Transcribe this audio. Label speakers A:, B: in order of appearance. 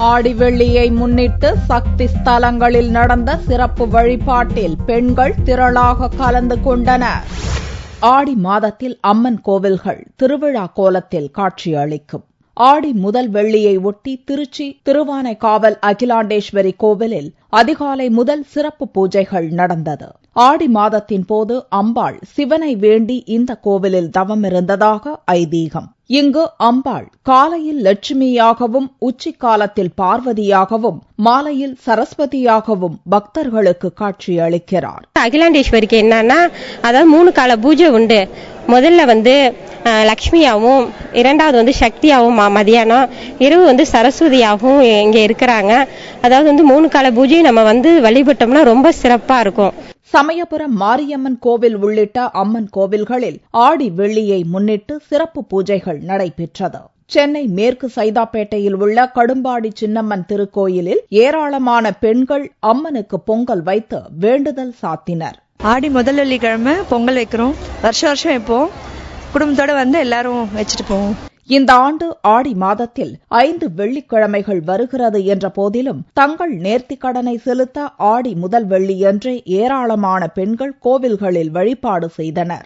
A: ஆடி வெள்ளியை முன்னிட்டு சக்தி ஸ்தலங்களில் நடந்த சிறப்பு வழிபாட்டில் பெண்கள் திரளாக கலந்து கொண்டனர். ஆடி மாதத்தில் அம்மன் கோவில்கள் திருவிழா கோலத்தில் காட்சியளிக்கும். ஆடி முதல் வெள்ளியை ஒட்டி திருச்சி திருவானைக்காவல் அகிலாண்டேஸ்வரி கோவிலில் அதிகாலை முதல் சிறப்பு பூஜைகள் நடந்தது. ஆடி மாதத்தின் போது அம்பாள் சிவனை வேண்டி இந்த கோவிலில் தவமிருந்ததாக ஐதீகம். இங்கு அம்பாள் காலையில் லட்சுமியாகவும், உச்சிக்காலத்தில் பார்வதியாகவும், மாலையில் சரஸ்வதியாகவும் பக்தர்களுக்கு காட்சியளிக்கிறார்.
B: அகிலாண்டேஸ்வரிக்கு என்னன்னா, அதாவது 3 கால பூஜை உண்டு. முதல்ல லட்சுமியாவும், இரண்டாவது சக்தியாவும், மதியானம் இரவு சரஸ்வதியாகவும் இங்க இருக்கிறாங்க. அதாவது 3 கால பூஜை நம்ம வழிபட்டோம்னா ரொம்ப சிறப்பா இருக்கும்.
A: சமயபுரம் மாரியம்மன் கோவில் உள்ளிட்ட அம்மன் கோவில்களில் ஆடி வெள்ளியை முன்னிட்டு சிறப்பு பூஜைகள் நடைபெற்றது. சென்னை மேற்கு சைதாப்பேட்டையில் உள்ள கடும்பாடி சின்னம்மன் திருக்கோயிலில் ஏராளமான பெண்கள் அம்மனுக்கு பொங்கல் வைத்து வேண்டுதல் சாத்தினர்.
C: ஆடி முதல் வெள்ளிக்கிழமை பொங்கல் வைக்கிறோம். வருஷம் வைப்போம். குடும்பத்தோட எல்லாரும் வச்சுட்டு போவோம்.
A: இந்த ஆண்டு ஆடி மாதத்தில் 5 வெள்ளிக்கிழமைகள் வருகிறது என்ற போதிலும் தங்கள் நேர்த்திக் கடனை செலுத்த ஆடி முதல் வெள்ளியன்றே ஏராளமான பெண்கள் கோவில்களில் வழிபாடு செய்தனர்.